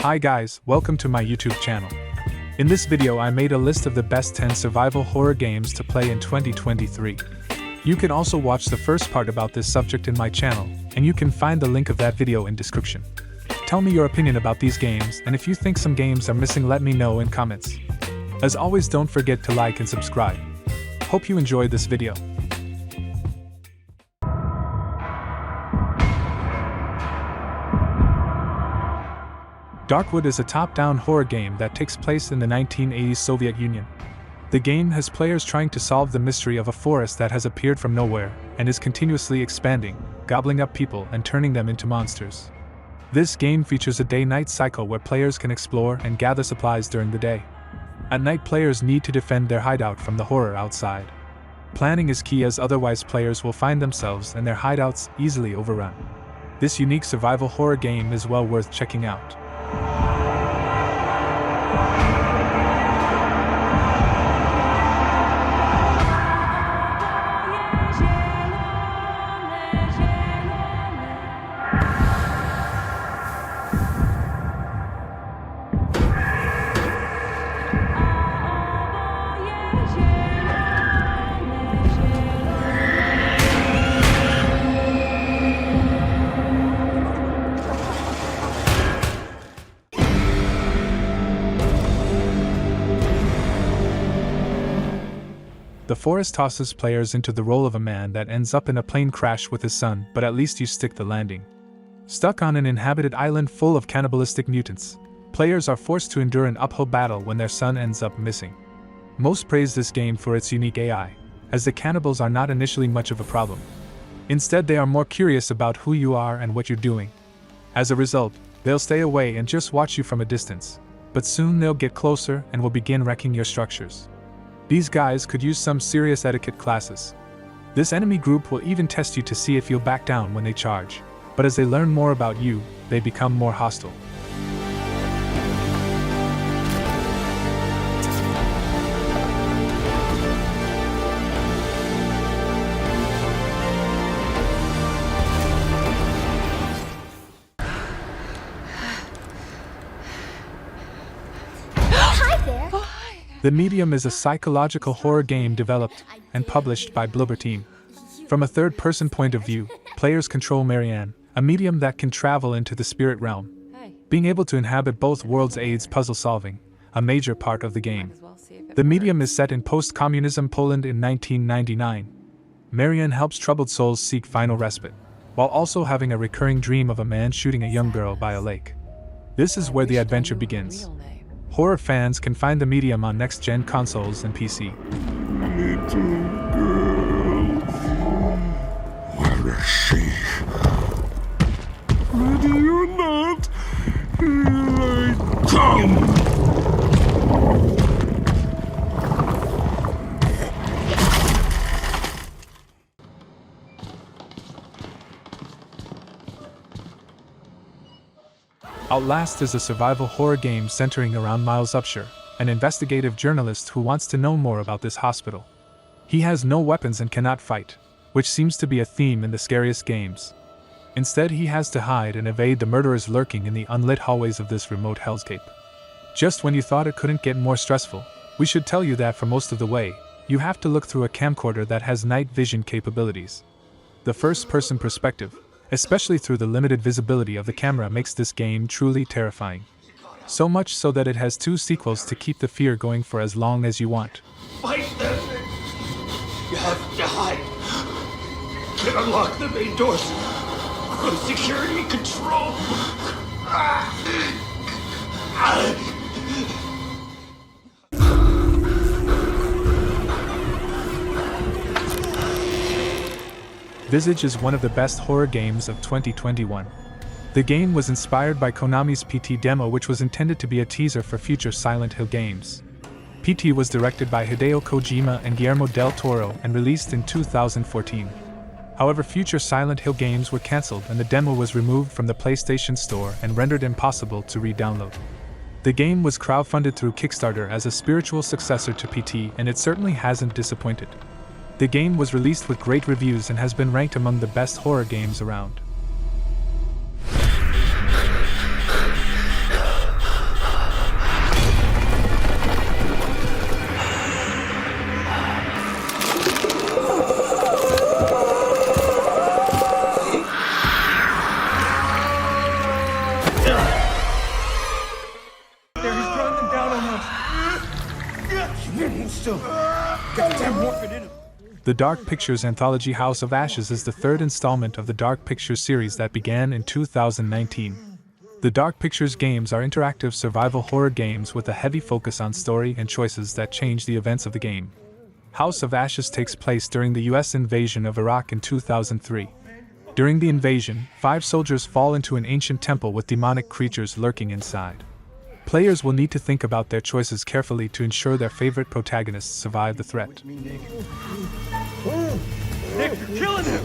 Hi guys, welcome to my YouTube channel. In this video I made a list of the best 10 survival horror games to play in 2023. You can also watch the first part about this subject in my channel, and you can find the link of that video in description. Tell me your opinion about these games, and if you think some games are missing, let me know in comments. As always, don't forget to like and subscribe. Hope you enjoyed this video. Darkwood is a top-down horror game that takes place in the 1980s Soviet Union. The game has players trying to solve the mystery of a forest that has appeared from nowhere and is continuously expanding, gobbling up people and turning them into monsters. This game features a day-night cycle where players can explore and gather supplies during the day. At night, players need to defend their hideout from the horror outside. Planning is key, as otherwise players will find themselves and their hideouts easily overrun. This unique survival horror game is well worth checking out. The forest tosses players into the role of a man that ends up in a plane crash with his son, but at least you stick the landing. Stuck on an inhabited island full of cannibalistic mutants, players are forced to endure an uphill battle when their son ends up missing. Most praise this game for its unique AI, as the cannibals are not initially much of a problem. Instead, they are more curious about who you are and what you're doing. As a result, they'll stay away and just watch you from a distance, but soon they'll get closer and will begin wrecking your structures. These guys could use some serious etiquette classes. This enemy group will even test you to see if you'll back down when they charge, but as they learn more about you, they become more hostile. The Medium is a psychological horror game developed and published by Bloober Team. From a third-person point of view, players control Marianne, a medium that can travel into the spirit realm. Being able to inhabit both worlds aids puzzle-solving, a major part of the game. The Medium is set in post-communism Poland in 1999. Marianne helps troubled souls seek final respite, while also having a recurring dream of a man shooting a young girl by a lake. This is where the adventure begins. Horror fans can find the Medium on next-gen consoles and PC. Little girl, where is she? Ready or not, here I come! Outlast is a survival horror game centering around Miles Upshur, an investigative journalist who wants to know more about this hospital. He has no weapons and cannot fight, which seems to be a theme in the scariest games. Instead, he has to hide and evade the murderers lurking in the unlit hallways of this remote hellscape. Just when you thought it couldn't get more stressful, we should tell you that for most of the way, you have to look through a camcorder that has night vision capabilities. The first-person perspective, especially through the limited visibility of the camera, makes this game truly terrifying. So much so that it has 2 sequels to keep the fear going for as long as you want. Fight them! You have to hide! Can unlock the main doors from security control! Visage is one of the best horror games of 2021. The game was inspired by Konami's PT demo, which was intended to be a teaser for future Silent Hill games. PT was directed by Hideo Kojima and Guillermo del Toro and released in 2014. However, future Silent Hill games were cancelled and the demo was removed from the PlayStation Store and rendered impossible to re-download. The game was crowdfunded through Kickstarter as a spiritual successor to PT, and it certainly hasn't disappointed. The game was released with great reviews and has been ranked among the best horror games around. The Dark Pictures anthology House of Ashes is the third installment of the Dark Pictures series that began in 2019. The Dark Pictures games are interactive survival horror games with a heavy focus on story and choices that change the events of the game. House of Ashes takes place during the US invasion of Iraq in 2003. During the invasion, 5 soldiers fall into an ancient temple with demonic creatures lurking inside. Players will need to think about their choices carefully to ensure their favorite protagonists survive the threat. Nick, you're killing him!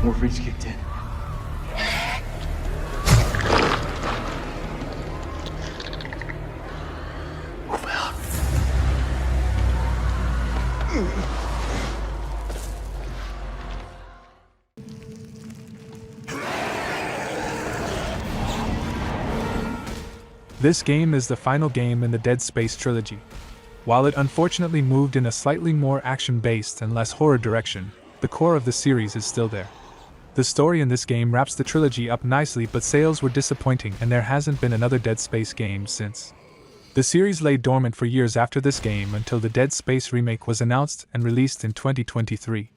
More freaks kicked in. Move out. This game is the final game in the Dead Space trilogy. While it unfortunately moved in a slightly more action-based and less horror direction, the core of the series is still there. The story in this game wraps the trilogy up nicely, but sales were disappointing and there hasn't been another Dead Space game since. The series lay dormant for years after this game until the Dead Space remake was announced and released in 2023.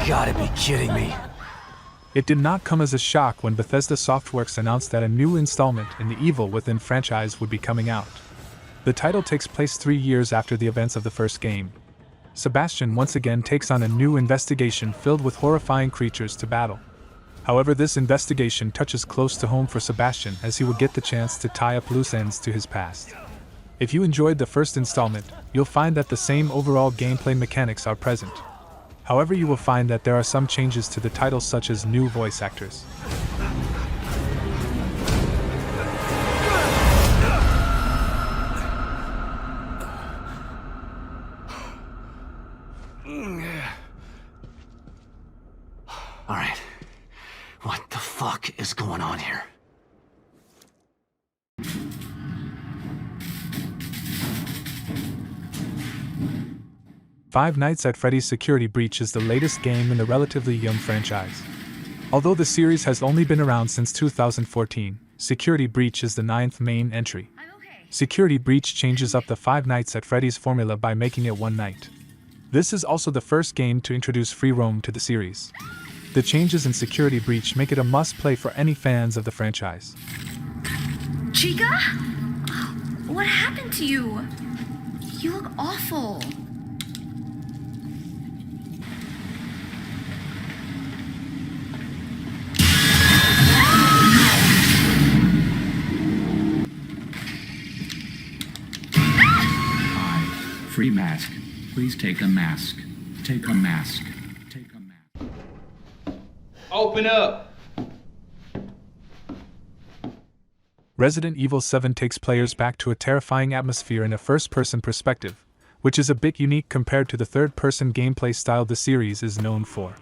Gotta be kidding me. It did not come as a shock when Bethesda Softworks announced that a new installment in the Evil Within franchise would be coming out. The title takes place 3 years after the events of the first game. Sebastian once again takes on a new investigation filled with horrifying creatures to battle. However, this investigation touches close to home for Sebastian as he will get the chance to tie up loose ends to his past. If you enjoyed the first installment, you'll find that the same overall gameplay mechanics are present. However, you will find that there are some changes to the title, such as new voice actors. All right. What the fuck is going on here? Five Nights at Freddy's Security Breach is the latest game in the relatively young franchise. Although the series has only been around since 2014, Security Breach is the 9th main entry. Security Breach changes up the Five Nights at Freddy's formula by making it one night. This is also the first game to introduce free roam to the series. The changes in Security Breach make it a must-play for any fans of the franchise. Chica? What happened to you? You look awful. Free mask. Please take a mask. Take a mask. Take a mask. Open up! Resident Evil 7 takes players back to a terrifying atmosphere in a first-person perspective, which is a bit unique compared to the third-person gameplay style the series is known for.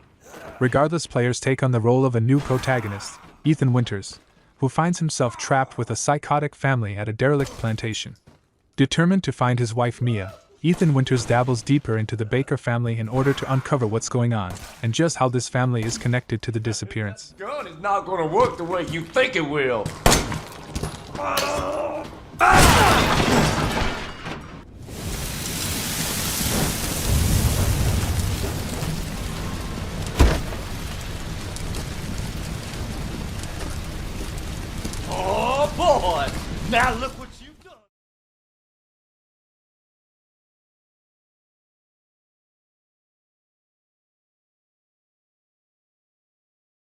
Regardless, players take on the role of a new protagonist, Ethan Winters, who finds himself trapped with a psychotic family at a derelict plantation. Determined to find his wife Mia, Ethan Winters dabbles deeper into the Baker family in order to uncover what's going on, and just how this family is connected to the disappearance. This gun is not gonna work the way you think it will.